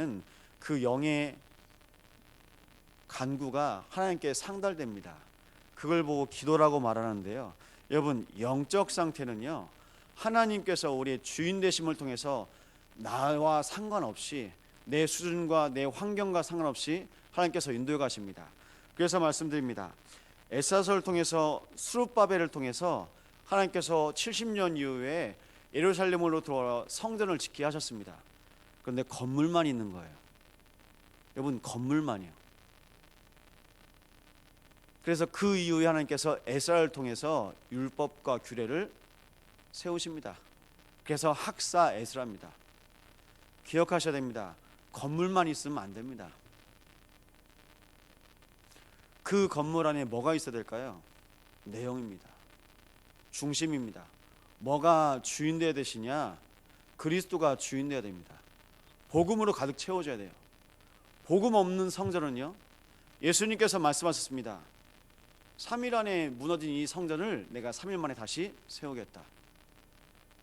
때는 그 영의 간구가 하나님께 상달됩니다. 그걸 보고 기도라고 말하는데요. 여러분, 영적 상태는요, 하나님께서 우리의 주인 되심을 통해서 나와 상관없이, 내 수준과 내 환경과 상관없이 하나님께서 인도해 가십니다. 그래서 말씀드립니다. 에사서를 통해서, 스룹바벨을 통해서 하나님께서 70년 이후에 예루살렘으로 들어와 성전을 짓게 하셨습니다. 그런데 건물만 있는 거예요. 여러분, 건물만이요. 그래서 그 이후에 하나님께서 에스라를 통해서 율법과 규례를 세우십니다. 그래서 학사 에스라입니다. 기억하셔야 됩니다. 건물만 있으면 안 됩니다. 그 건물 안에 뭐가 있어야 될까요? 내용입니다. 중심입니다. 뭐가 주인 되어야 되시냐? 그리스도가 주인 되어야 됩니다. 복음으로 가득 채워져야 돼요. 복음 없는 성전은요, 예수님께서 말씀하셨습니다. 3일 안에 무너진 이 성전을 내가 3일 만에 다시 세우겠다.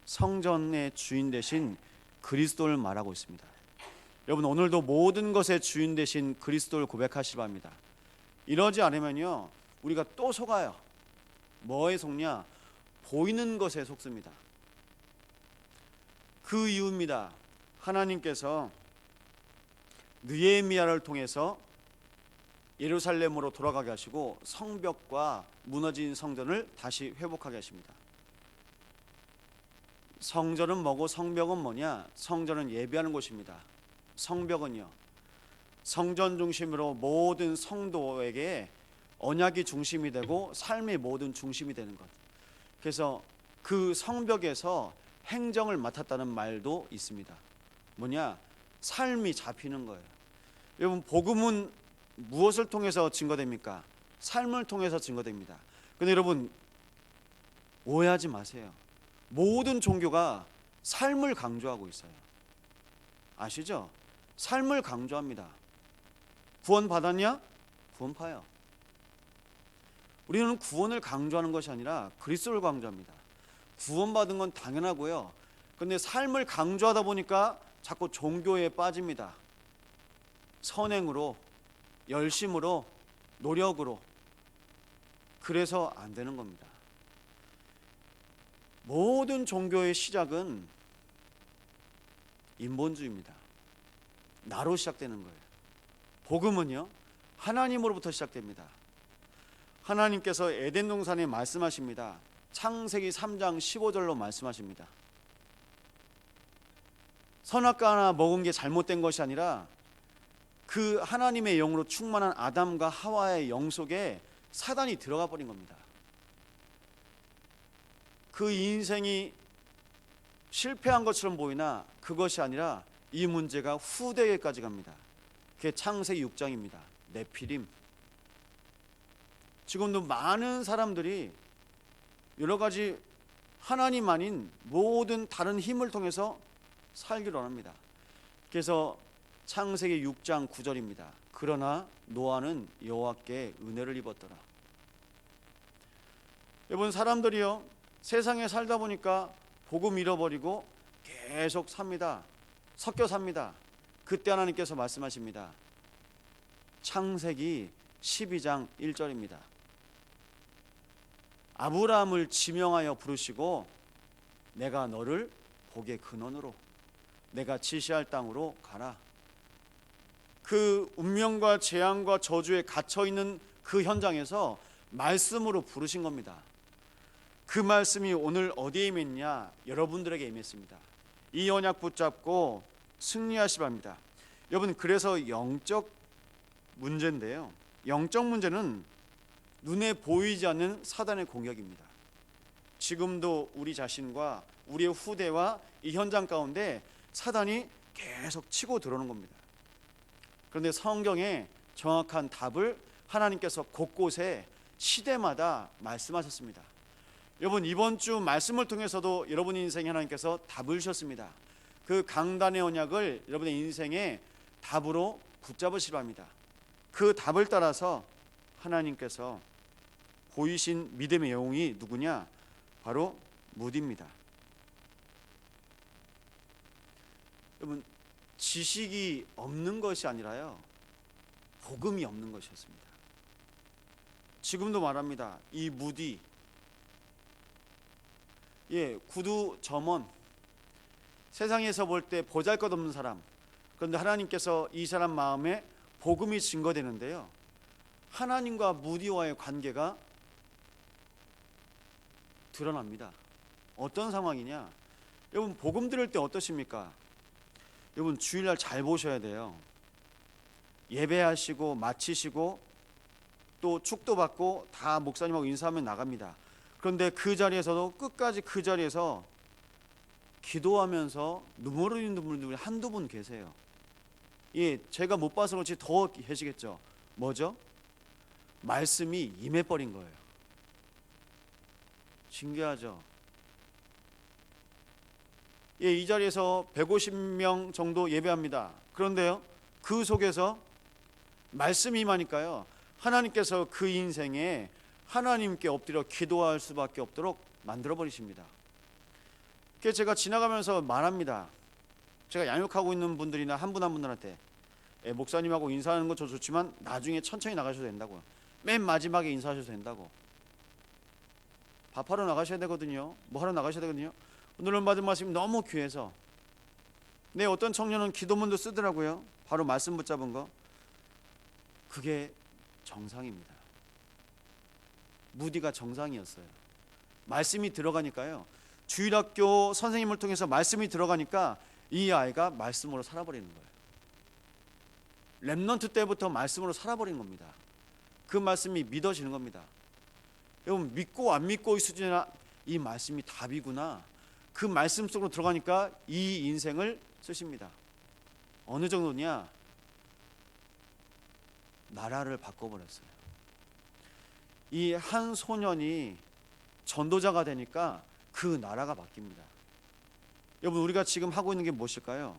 성전의 주인 되신 그리스도를 말하고 있습니다. 여러분, 오늘도 모든 것의 주인 되신 그리스도를 고백하시기 바랍니다. 이러지 않으면요, 우리가 또 속아요. 뭐에 속냐? 보이는 것에 속습니다. 그 이유입니다. 하나님께서 느헤미야를 통해서 예루살렘으로 돌아가게 하시고 성벽과 무너진 성전을 다시 회복하게 하십니다. 성전은 뭐고 성벽은 뭐냐? 성전은 예배하는 곳입니다. 성벽은요, 성전 중심으로 모든 성도에게 언약이 중심이 되고 삶의 모든 중심이 되는 것. 그래서 그 성벽에서 행정을 맡았다는 말도 있습니다. 뭐냐? 삶이 잡히는 거예요. 여러분, 복음은 무엇을 통해서 증거됩니까? 삶을 통해서 증거됩니다. 그런데 여러분, 오해하지 마세요. 모든 종교가 삶을 강조하고 있어요. 아시죠? 삶을 강조합니다. 구원 받았냐? 구원 파요. 우리는 구원을 강조하는 것이 아니라 그리스도를 강조합니다. 구원받은 건 당연하고요. 그런데 삶을 강조하다 보니까 자꾸 종교에 빠집니다. 선행으로, 열심으로, 노력으로. 그래서 안 되는 겁니다. 모든 종교의 시작은 인본주의입니다. 나로 시작되는 거예요. 복음은요, 하나님으로부터 시작됩니다. 하나님께서 에덴 동산에 말씀하십니다. 창세기 3장 15절로 말씀하십니다. 선악과 하나 먹은 게 잘못된 것이 아니라 그 하나님의 영으로 충만한 아담과 하와의 영 속에 사단이 들어가 버린 겁니다. 그 인생이 실패한 것처럼 보이나 그것이 아니라 이 문제가 후대에까지 갑니다. 그게 창세기 6장입니다. 네피림. 지금도 많은 사람들이 여러 가지 하나님 아닌 모든 다른 힘을 통해서 살기를 원합니다. 그래서 창세기 6장 9절입니다. 그러나 노아는 여호와께 은혜를 입었더라. 여러분, 사람들이요, 세상에 살다 보니까 복음 잃어버리고 계속 삽니다. 섞여 삽니다. 그때 하나님께서 말씀하십니다. 창세기 12장 1절입니다. 아브라함을 지명하여 부르시고 내가 너를 복의 근원으로, 내가 지시할 땅으로 가라. 그 운명과 재앙과 저주에 갇혀있는 그 현장에서 말씀으로 부르신 겁니다. 그 말씀이 오늘 어디에 임했냐? 여러분들에게 임했습니다. 이 언약 붙잡고 승리하시 바랍니다. 여러분, 그래서 영적 문제인데요, 영적 문제는 눈에 보이지 않는 사단의 공격입니다. 지금도 우리 자신과 우리의 후대와 이 현장 가운데 사단이 계속 치고 들어오는 겁니다. 그런데 성경에 정확한 답을 하나님께서 곳곳에 시대마다 말씀하셨습니다. 여러분, 이번 주 말씀을 통해서도 여러분 인생에 하나님께서 답을 주셨습니다. 그 강단의 언약을 여러분의 인생의 답으로 붙잡으시기 바랍니다. 그 답을 따라서 하나님께서 보이신 믿음의 영웅이 누구냐? 바로 무디입니다. 여러분, 지식이 없는 것이 아니라요, 복음이 없는 것이었습니다. 지금도 말합니다. 이 무디, 구두 점원, 세상에서 볼 때 보잘것없는 사람, 그런데 하나님께서 이 사람 마음에 복음이 증거되는데요, 하나님과 무디와의 관계가 드러납니다. 어떤 상황이냐? 여러분, 복음 들을 때 어떠십니까? 여러분, 주일날 잘 보셔야 돼요. 예배하시고 마치시고 또 축도 받고 다 목사님하고 인사하면 나갑니다. 그런데 그 자리에서도 끝까지 그 자리에서 기도하면서 눈물 흘리는 분들이 한두 분 계세요. 제가 못 봐서 그렇지 더 계시겠죠. 뭐죠? 말씀이 임해버린 거예요. 신기하죠? 이 자리에서 150명 정도 예배합니다. 그런데요, 그 속에서 말씀이 임하니까요, 하나님께서 그 인생에 하나님께 엎드려 기도할 수밖에 없도록 만들어 버리십니다. 그래서 제가 지나가면서 말합니다. 제가 양육하고 있는 분들이나 한 분 한 분들한테, 목사님하고 인사하는 거 좋지만 나중에 천천히 나가셔도 된다고요. 맨 마지막에 인사하셔도 된다고. 밥하러 나가셔야 되거든요. 뭐 하러 나가셔야 되거든요. 오늘 받은 말씀이 너무 귀해서, 어떤 청년은 기도문도 쓰더라고요. 바로 말씀 붙잡은 거. 그게 정상입니다. 무디가 정상이었어요. 말씀이 들어가니까요, 주일학교 선생님을 통해서 말씀이 들어가니까 이 아이가 말씀으로 살아버리는 거예요. 렘넌트 때부터 말씀으로 살아버린 겁니다. 그 말씀이 믿어지는 겁니다. 여러분, 믿고 안 믿고의 수준이나 이 말씀이 답이구나, 그 말씀 속으로 들어가니까 이 인생을 쓰십니다. 어느 정도냐? 나라를 바꿔버렸어요. 이 한 소년이 전도자가 되니까 그 나라가 바뀝니다. 여러분, 우리가 지금 하고 있는 게 무엇일까요?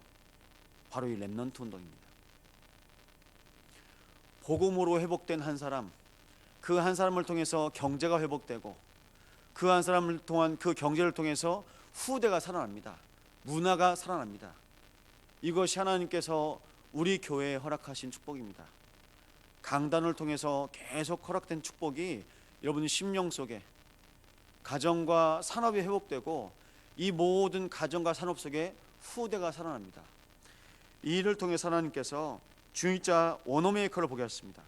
바로 이 렘넌트 운동입니다. 복음으로 회복된 한 사람, 그 한 사람을 통해서 경제가 회복되고, 그 한 사람을 통한 그 경제를 통해서 후대가 살아납니다. 문화가 살아납니다. 이것이 하나님께서 우리 교회에 허락하신 축복입니다. 강단을 통해서 계속 허락된 축복이 여러분의 심령 속에, 가정과 산업이 회복되고, 이 모든 가정과 산업 속에 후대가 살아납니다. 이 일을 통해서 하나님께서 주일자 워너메이커를 보게 하셨습니다.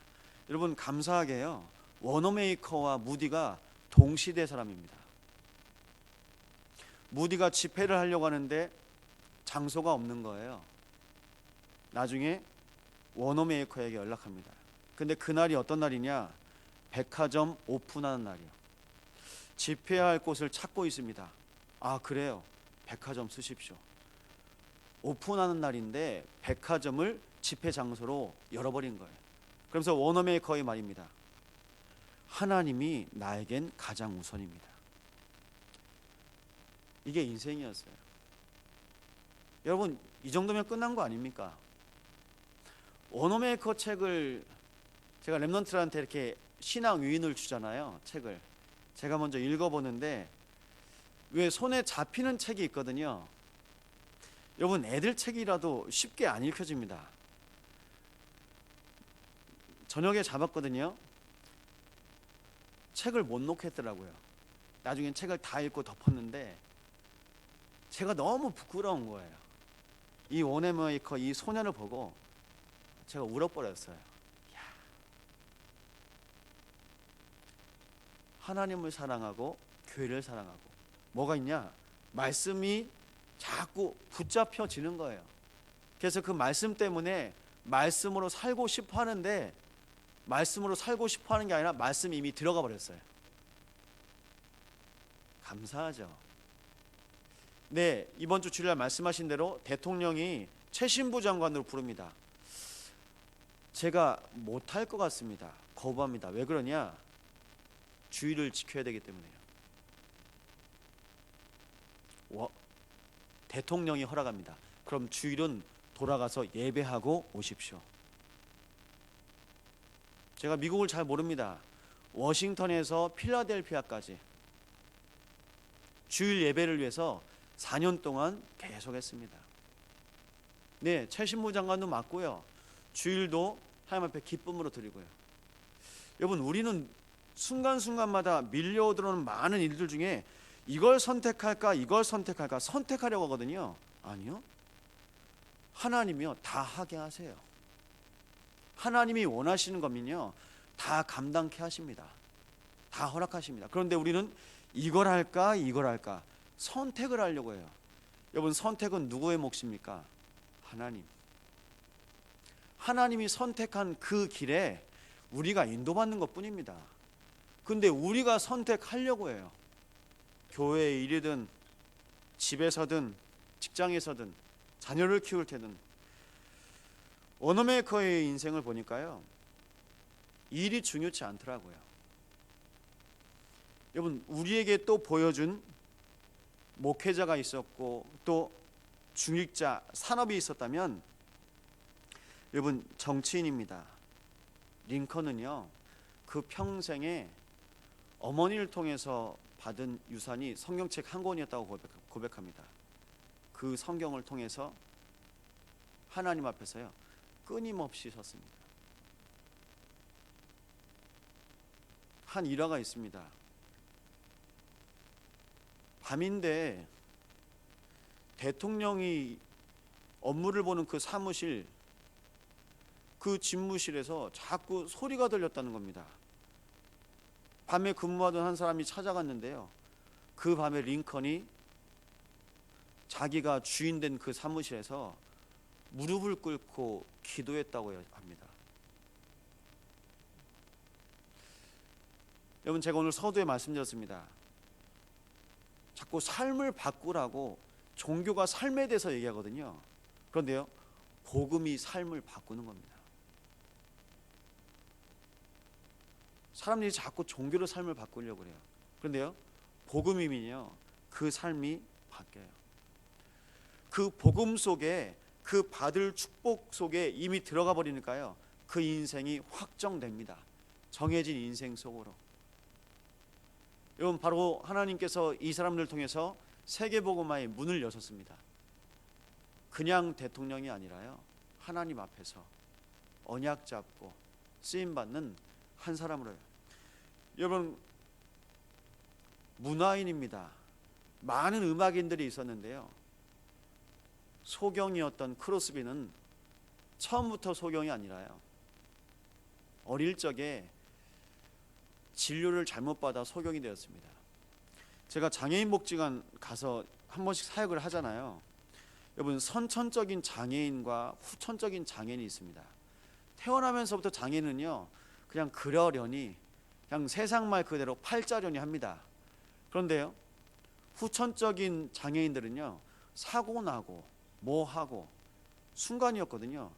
여러분, 감사하게요, 워너메이커와 무디가 동시대 사람입니다. 무디가 집회를 하려고 하는데 장소가 없는 거예요. 나중에 워너메이커에게 연락합니다. 근데 그날이 어떤 날이냐? 백화점 오픈하는 날이요. 집회할 곳을 찾고 있습니다. 아, 그래요, 백화점 쓰십시오. 오픈하는 날인데 백화점을 집회 장소로 열어버린 거예요. 그러면서 워너메이커의 말입니다. 하나님이 나에겐 가장 우선입니다. 이게 인생이었어요. 여러분, 이 정도면 끝난 거 아닙니까? 워너메이커 책을 제가 렘넌트들한테 이렇게 신앙 위인을 주잖아요. 책을 제가 먼저 읽어보는데, 왜 손에 잡히는 책이 있거든요. 여러분, 애들 책이라도 쉽게 안 읽혀집니다. 저녁에 잡았거든요. 책을 못 놓겠더라고요. 나중엔 책을 다 읽고 덮었는데 제가 너무 부끄러운 거예요. 이 워너메이커 이 소년을 보고 제가 울어버렸어요. 하나님을 사랑하고 교회를 사랑하고 뭐가 있냐? 말씀이 자꾸 붙잡혀지는 거예요. 그래서 그 말씀 때문에 말씀으로 살고 싶어 하는데, 말씀으로 살고 싶어 하는 게 아니라 말씀이 이미 들어가 버렸어요. 감사하죠. 이번 주 주일날 말씀하신 대로 대통령이 최신부 장관으로 부릅니다. 제가 못할 것 같습니다. 거부합니다. 왜 그러냐? 주의를 지켜야 되기 때문에요. 대통령이 허락합니다. 그럼 주일은 돌아가서 예배하고 오십시오. 제가 미국을 잘 모릅니다. 워싱턴에서 필라델피아까지 주일 예배를 위해서 4년 동안 계속했습니다. 네, 최신부 장관도 맞고요. 주일도 하나님 앞에 기쁨으로 드리고요. 여러분, 우리는 순간순간마다 밀려들어오는 많은 일들 중에 이걸 선택할까 이걸 선택할까 선택하려고 하거든요. 아니요. 하나님이요 다 하게 하세요. 하나님이 원하시는 거면요 다 감당케 하십니다. 다 허락하십니다. 그런데 우리는 이걸 할까 이걸 할까 선택을 하려고 해요. 여러분, 선택은 누구의 몫입니까? 하나님. 하나님이 선택한 그 길에 우리가 인도받는 것뿐입니다. 근데 우리가 선택하려고 해요. 교회의 일이든 집에서든 직장에서든 자녀를 키울 때든. 워너메이커의 인생을 보니까요 일이 중요치 않더라고요. 여러분, 우리에게 또 보여준 목회자가 있었고 또 중직자 산업이 있었다면 여러분, 정치인입니다. 링컨은요 그 평생에 어머니를 통해서 받은 유산이 성경책 한 권이었다고 고백합니다. 그 성경을 통해서 하나님 앞에서요 끊임없이 섰습니다. 한 일화가 있습니다. 밤인데 대통령이 업무를 보는 그 사무실, 그 집무실에서 자꾸 소리가 들렸다는 겁니다. 밤에 근무하던 한 사람이 찾아갔는데요, 그 밤에 링컨이 자기가 주인된 그 사무실에서 무릎을 꿇고 기도했다고 합니다. 여러분, 제가 오늘 서두에 말씀드렸습니다. 자꾸 삶을 바꾸라고 종교가 삶에 대해서 얘기하거든요. 그런데요, 복음이 삶을 바꾸는 겁니다. 사람들이 자꾸 종교로 삶을 바꾸려고 그래요. 그런데요, 복음이면요 그 삶이 바뀌어요. 그 복음 속에, 그 받을 축복 속에 이미 들어가 버리니까요 그 인생이 확정됩니다. 정해진 인생 속으로. 여러분, 바로 하나님께서 이 사람들을 통해서 세계복음화의 문을 여셨습니다. 그냥 대통령이 아니라요 하나님 앞에서 언약 잡고 쓰임받는 한 사람으로요. 여러분, 문화인입니다. 많은 음악인들이 있었는데요, 소경이었던 크로스비는 처음부터 소경이 아니라요 어릴 적에 진료를 잘못 받아 소경이 되었습니다. 제가 장애인 복지관 가서 한 번씩 사역을 하잖아요. 여러분, 선천적인 장애인과 후천적인 장애인이 있습니다. 태어나면서부터 장애인은요 그냥 그러려니, 그냥 세상 말 그대로 팔자려니 합니다. 그런데요, 후천적인 장애인들은요 사고 나고 뭐 하고 순간이었거든요.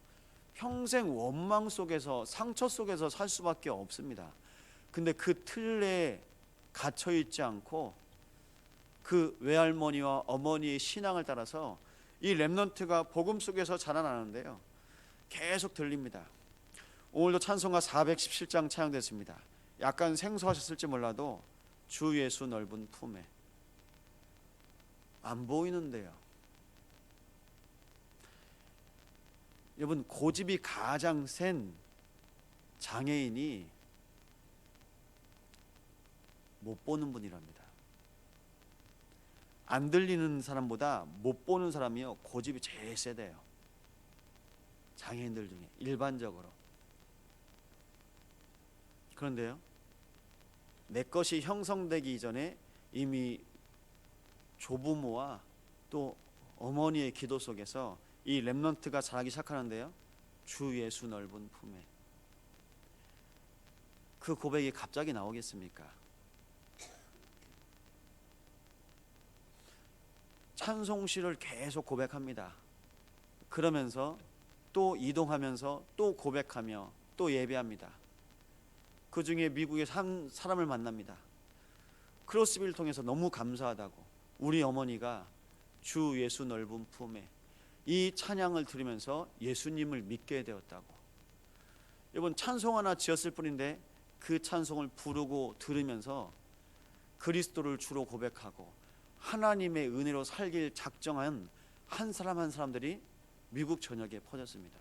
평생 원망 속에서, 상처 속에서 살 수밖에 없습니다. 근데 그 틀에 갇혀 있지 않고 그 외할머니와 어머니의 신앙을 따라서 이 렘넌트가 복음 속에서 자라나는데요, 계속 들립니다. 오늘도 찬송가 417장 찬양됐습니다. 약간 생소하셨을지 몰라도 주 예수 넓은 품에. 안 보이는데요. 여러분, 고집이 가장 센 장애인이 못 보는 분이랍니다. 안 들리는 사람보다 못 보는 사람이요 고집이 제일 세대요. 장애인들 중에 일반적으로. 그런데요, 내 것이 형성되기 이전에 이미 조부모와 또 어머니의 기도 속에서 이 렘넌트가 자라기 시작하는데요, 주 예수 넓은 품에. 그 고백이 갑자기 나오겠습니까? 찬송시를 계속 고백합니다. 그러면서 또 이동하면서 또 고백하며 또 예배합니다. 그 중에 미국의 한 사람을 만납니다. 크로스비를 통해서 너무 감사하다고, 우리 어머니가 주 예수 넓은 품에 이 찬양을 들으면서 예수님을 믿게 되었다고. 여러분, 찬송 하나 지었을 뿐인데 그 찬송을 부르고 들으면서 그리스도를 주로 고백하고 하나님의 은혜로 살길 작정한 한 사람 한 사람들이 미국 전역에 퍼졌습니다.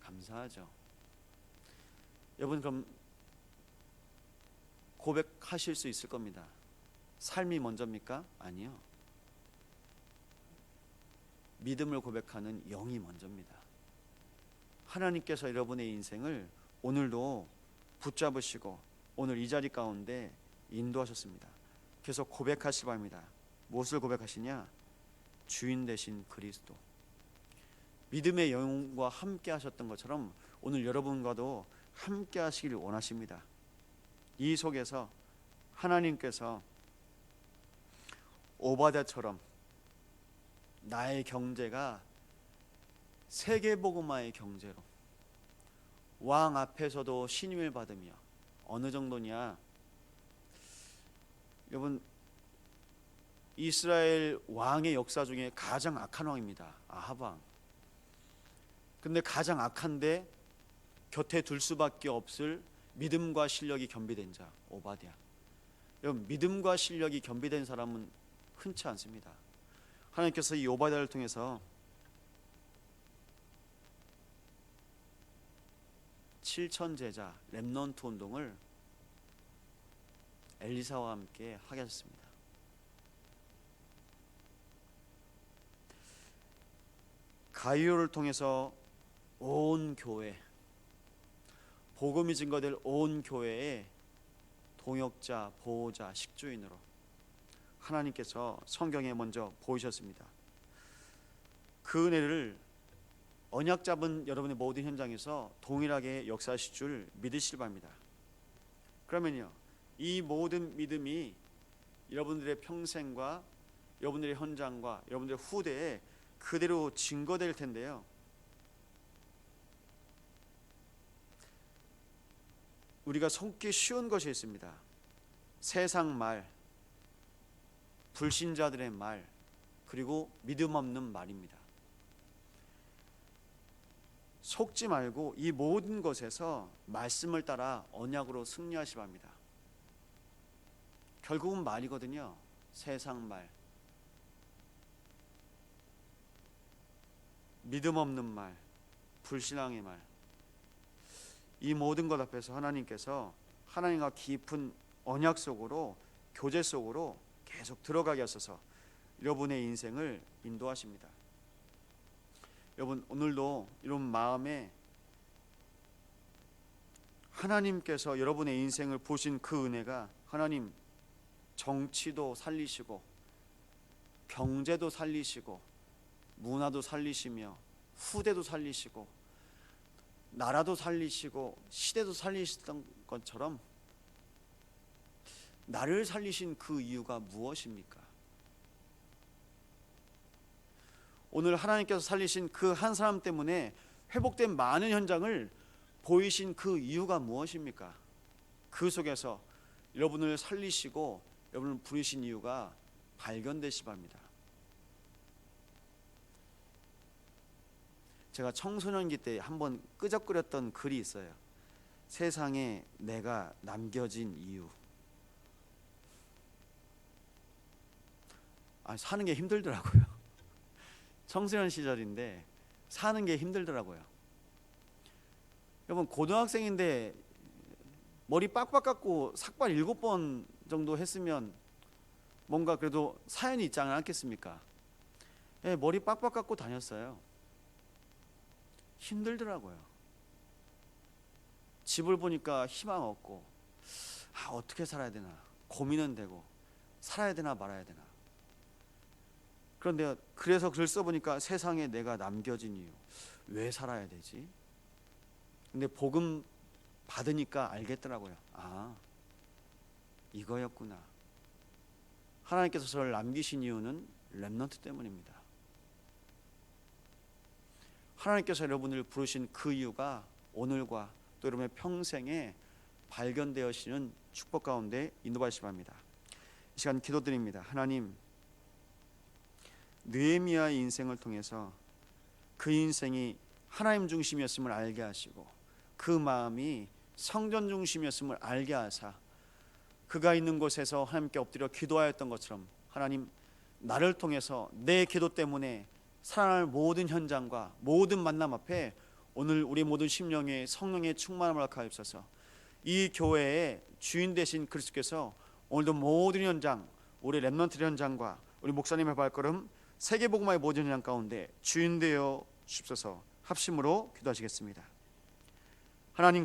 감사하죠. 여러분, 그럼 고백하실 수 있을 겁니다. 삶이 먼저입니까? 아니요. 믿음을 고백하는 영이 먼저입니다. 하나님께서 여러분의 인생을 오늘도 붙잡으시고 오늘 이 자리 가운데 인도하셨습니다. 계속 고백하시기 바랍니다. 무엇을 고백하시냐? 주인 되신 그리스도. 믿음의 영과 함께 하셨던 것처럼 오늘 여러분과도 함께 하시길 원하십니다. 이 속에서 하나님께서 오바댜처럼 나의 경제가 세계복음화의 경제로 왕 앞에서도 신임을 받으며, 어느 정도냐, 여러분, 이스라엘 왕의 역사 중에 가장 악한 왕입니다. 아합 왕. 근데 가장 악한데 곁에 둘 수밖에 없을 믿음과 실력이 겸비된 자, 오바댜. 여러분, 믿음과 실력이 겸비된 사람은 흔치 않습니다. 하나님께서 이 오바댜를 통해서 7천 제자 렘넌트 운동을 엘리사와 함께 하게 하셨습니다. 가이오를 통해서 온 교회, 복음이 증거될 온 교회의 동역자, 보호자, 식주인으로 하나님께서 성경에 먼저 보이셨습니다. 그 은혜를 언약 잡은 여러분의 모든 현장에서 동일하게 역사하실 줄 믿으시길 바랍니다. 그러면요, 이 모든 믿음이 여러분들의 평생과 여러분들의 현장과 여러분들의 후대에 그대로 증거될 텐데요, 우리가 속기 쉬운 것이 있습니다. 세상 말, 불신자들의 말, 그리고 믿음 없는 말입니다. 속지 말고 이 모든 것에서 말씀을 따라 언약으로 승리하시기 바랍니다. 결국은 말이거든요. 세상 말, 믿음 없는 말, 불신앙의 말, 이 모든 것 앞에서 하나님께서 하나님과 깊은 언약 속으로, 교제 속으로 계속 들어가게 하셔서 여러분의 인생을 인도하십니다. 여러분, 오늘도 이런 마음에 하나님께서 여러분의 인생을 보신 그 은혜가, 하나님 정치도 살리시고 경제도 살리시고 문화도 살리시며 후대도 살리시고 나라도 살리시고 시대도 살리시던 것처럼 나를 살리신 그 이유가 무엇입니까? 오늘 하나님께서 살리신 그 한 사람 때문에 회복된 많은 현장을 보이신 그 이유가 무엇입니까? 그 속에서 여러분을 살리시고 여러분을 부르신 이유가 발견되시 바랍니다. 제가 청소년기 때 한번 끄적거렸던 글이 있어요. 세상에 내가 남겨진 이유. 사는 게 힘들더라고요. 청소년 시절인데 사는 게 힘들더라고요. 여러분, 고등학생인데 머리 빡빡 깎고 삭발 7번 정도 했으면 뭔가 그래도 사연이 있지 않겠습니까? 예, 머리 빡빡 깎고 다녔어요. 힘들더라고요. 집을 보니까 희망 없고, 어떻게 살아야 되나 고민은 되고, 살아야 되나 말아야 되나. 그런데 그래서 글 써보니까 세상에 내가 남겨진 이유, 왜 살아야 되지? 근데 복음 받으니까 알겠더라고요. 이거였구나. 하나님께서 저를 남기신 이유는 렘넌트 때문입니다. 하나님께서 여러분을 부르신 그 이유가 오늘과 또 여러분의 평생에 발견되어지는 축복 가운데 인도하시기 바랍니다. 이 시간 기도드립니다. 하나님, 느헤미야의 인생을 통해서 그 인생이 하나님 중심이었음을 알게 하시고 그 마음이 성전 중심이었음을 알게 하사 그가 있는 곳에서 하나님께 엎드려 기도하였던 것처럼, 하나님, 나를 통해서 내 기도 때문에 살아날 모든 현장과 모든 만남 앞에 오늘 우리 모든 심령에 성령의 충만함을 허락하옵소서. 이 교회의 주인 되신 그리스도께서 오늘도 모든 현장, 우리 렘넌트 현장과 우리 목사님의 발걸음, 세계복음화의 모든 현장 가운데 주인 되어 주옵소서. 합심으로 기도하시겠습니다. 하나님